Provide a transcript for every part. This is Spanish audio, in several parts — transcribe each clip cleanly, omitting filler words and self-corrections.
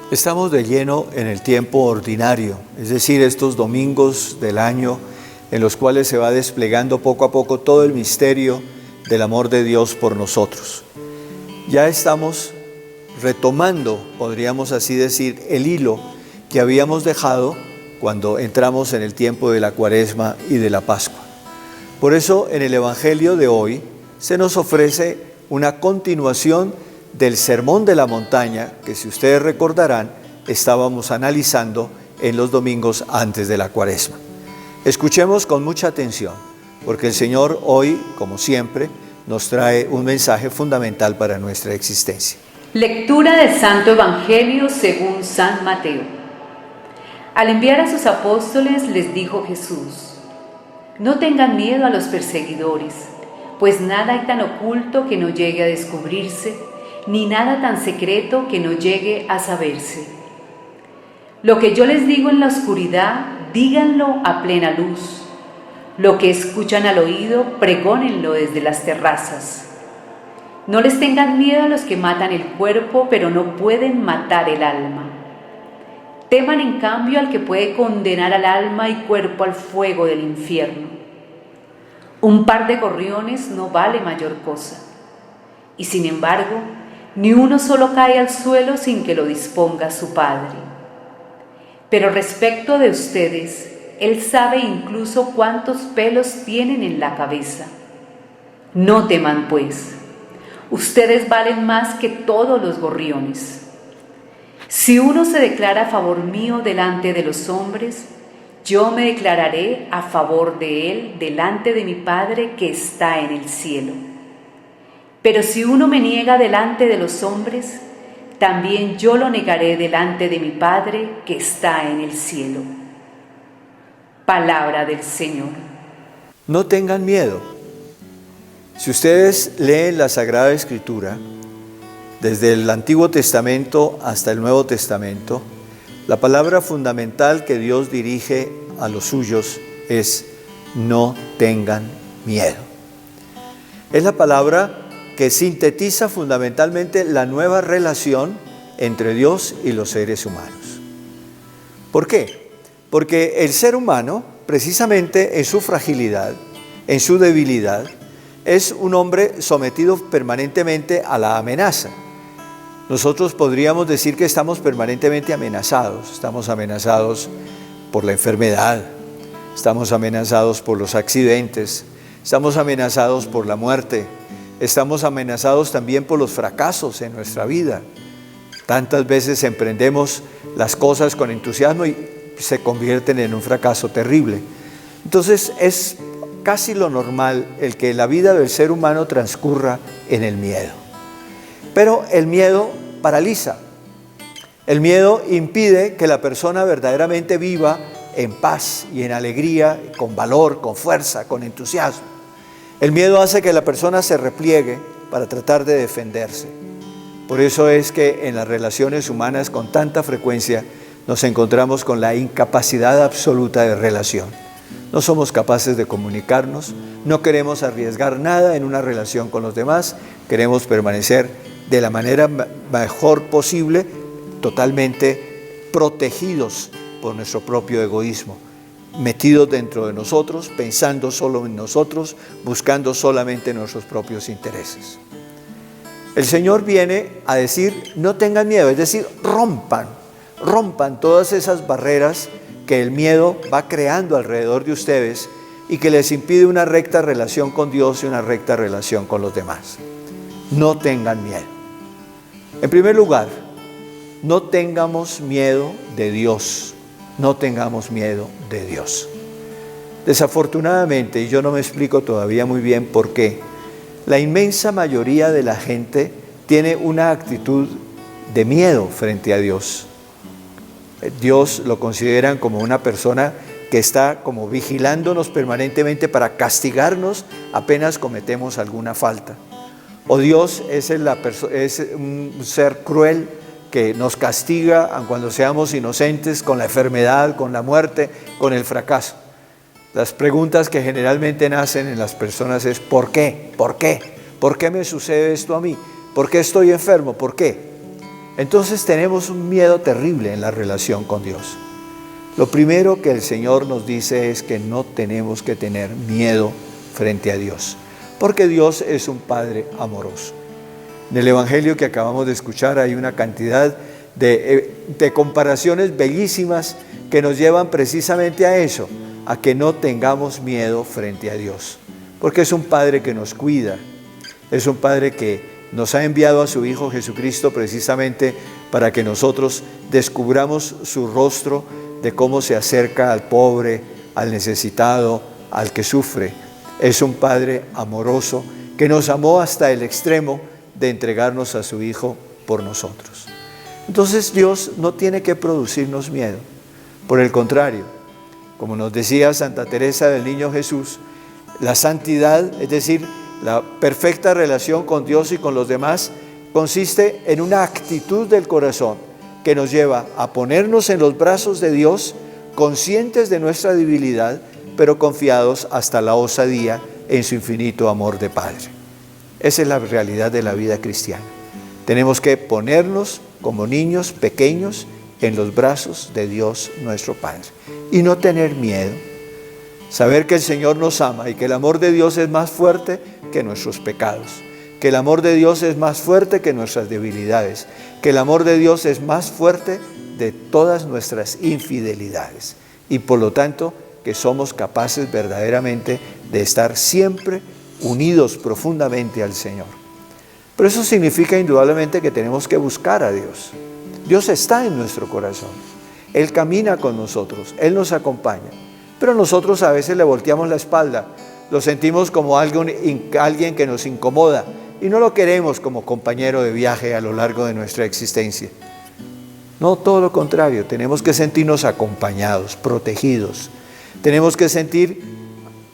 Estamos de lleno en el tiempo ordinario, es decir, estos domingos del año en los cuales se va desplegando poco a poco todo el misterio del amor de Dios por nosotros. Ya estamos retomando, podríamos así decir, el hilo que habíamos dejado cuando entramos en el tiempo de la Cuaresma y de la Pascua. Por eso en el Evangelio de hoy se nos ofrece una continuación del Sermón de la Montaña, que si ustedes recordarán, estábamos analizando en los domingos antes de la Cuaresma. Escuchemos con mucha atención, porque el Señor hoy, como siempre, nos trae un mensaje fundamental para nuestra existencia. Lectura del Santo Evangelio según San Mateo. Al enviar a sus apóstoles les dijo Jesús: no tengan miedo a los perseguidores, pues nada hay tan oculto que no llegue a descubrirse, ni nada tan secreto que no llegue a saberse. Lo que yo les digo en la oscuridad, díganlo a plena luz. Lo que escuchan al oído, pregónenlo desde las terrazas. No les tengan miedo a los que matan el cuerpo, pero no pueden matar el alma. Teman en cambio al que puede condenar al alma y cuerpo al fuego del infierno. Un par de gorriones no vale mayor cosa, y sin embargo, ni uno solo cae al suelo sin que lo disponga su Padre. Pero respecto de ustedes, Él sabe incluso cuántos pelos tienen en la cabeza. No teman pues, ustedes valen más que todos los gorriones. Si uno se declara a favor mío delante de los hombres, yo me declararé a favor de él delante de mi Padre que está en el cielo. Pero si uno me niega delante de los hombres, también yo lo negaré delante de mi Padre que está en el cielo. Palabra del Señor. No tengan miedo. Si ustedes leen la Sagrada Escritura, desde el Antiguo Testamento hasta el Nuevo Testamento, la palabra fundamental que Dios dirige a los suyos es: no tengan miedo. Es la palabra que sintetiza fundamentalmente la nueva relación entre Dios y los seres humanos. ¿Por qué? Porque el ser humano, precisamente en su fragilidad, en su debilidad, es un hombre sometido permanentemente a la amenaza. Nosotros podríamos decir que estamos permanentemente amenazados. Estamos amenazados por la enfermedad, estamos amenazados por los accidentes, estamos amenazados por la muerte, estamos amenazados también por los fracasos en nuestra vida. Tantas veces emprendemos las cosas con entusiasmo y se convierten en un fracaso terrible. Entonces es casi lo normal el que la vida del ser humano transcurra en el miedo. Pero el miedo paraliza. El miedo impide que la persona verdaderamente viva en paz y en alegría, con valor, con fuerza, con entusiasmo. El miedo hace que la persona se repliegue para tratar de defenderse. Por eso es que en las relaciones humanas con tanta frecuencia nos encontramos con la incapacidad absoluta de relación. No somos capaces de comunicarnos, no queremos arriesgar nada en una relación con los demás, queremos permanecer de la manera mejor posible, totalmente protegidos por nuestro propio egoísmo, metidos dentro de nosotros, pensando solo en nosotros, buscando solamente nuestros propios intereses. El Señor viene a decir: no tengan miedo, es decir, rompan todas esas barreras que el miedo va creando alrededor de ustedes y que les impide una recta relación con Dios y una recta relación con los demás. No tengan miedo. En primer lugar, no tengamos miedo de Dios. No tengamos miedo de Dios. Desafortunadamente, y yo no me explico todavía muy bien por qué, la inmensa mayoría de la gente tiene una actitud de miedo frente a Dios. Dios lo consideran como una persona que está como vigilándonos permanentemente para castigarnos apenas cometemos alguna falta. O Dios es un ser cruel que nos castiga cuando seamos inocentes, con la enfermedad, con la muerte, con el fracaso. Las preguntas que generalmente nacen en las personas es: ¿por qué? ¿Por qué? ¿Por qué me sucede esto a mí? ¿Por qué estoy enfermo? ¿Por qué? entonces tenemos un miedo terrible en la relación con Dios. Lo primero que el Señor nos dice es que no tenemos que tener miedo frente a Dios, porque Dios es un Padre amoroso. En el Evangelio que acabamos de escuchar hay una cantidad de comparaciones bellísimas que nos llevan precisamente a eso, a que no tengamos miedo frente a Dios, porque es un Padre que nos cuida, es un Padre que nos ha enviado a su Hijo Jesucristo precisamente para que nosotros descubramos su rostro de cómo se acerca al pobre, al necesitado, al que sufre. Es un Padre amoroso que nos amó hasta el extremo de entregarnos a su Hijo por nosotros. Entonces Dios no tiene que producirnos miedo. Por el contrario, como nos decía Santa Teresa del Niño Jesús, la santidad, es decir, la perfecta relación con Dios y con los demás, consiste en una actitud del corazón que nos lleva a ponernos en los brazos de Dios, conscientes de nuestra debilidad, pero confiados hasta la osadía en su infinito amor de Padre. Esa es la realidad de la vida cristiana. Tenemos que ponernos como niños pequeños en los brazos de Dios nuestro Padre y no tener miedo. Saber que el Señor nos ama y que el amor de Dios es más fuerte que nuestros pecados, que el amor de Dios es más fuerte que nuestras debilidades, que el amor de Dios es más fuerte de todas nuestras infidelidades y por lo tanto que somos capaces verdaderamente de estar siempre unidos profundamente al Señor. Pero eso significa indudablemente que tenemos que buscar a Dios. Dios está en nuestro corazón, Él camina con nosotros, Él nos acompaña, pero nosotros a veces le volteamos la espalda, lo sentimos como alguien que nos incomoda y no lo queremos como compañero de viaje a lo largo de nuestra existencia. No, todo lo contrario, tenemos que sentirnos acompañados, protegidos. Tenemos que sentir,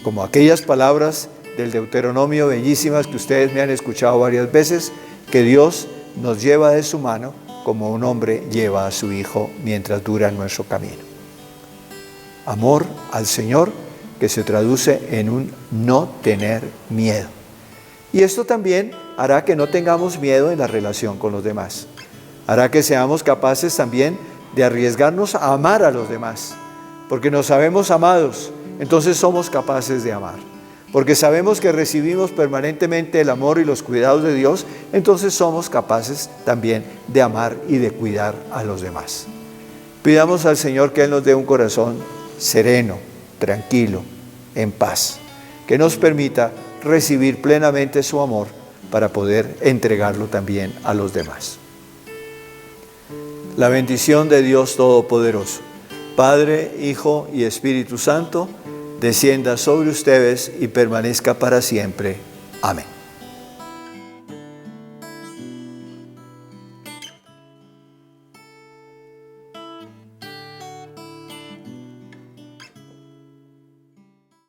como aquellas palabras del Deuteronomio bellísimas que ustedes me han escuchado varias veces, que Dios nos lleva de su mano como un hombre lleva a su hijo mientras dura nuestro camino. Amor al Señor que se traduce en un no tener miedo. Y esto también hará que no tengamos miedo en la relación con los demás. Hará que seamos capaces también de arriesgarnos a amar a los demás. Porque nos sabemos amados, entonces somos capaces de amar. Porque sabemos que recibimos permanentemente el amor y los cuidados de Dios, entonces somos capaces también de amar y de cuidar a los demás. Pidamos al Señor que Él nos dé un corazón sereno, tranquilo, en paz, que nos permita recibir plenamente su amor para poder entregarlo también a los demás. La bendición de Dios Todopoderoso, Padre, Hijo y Espíritu Santo, descienda sobre ustedes y permanezca para siempre. Amén.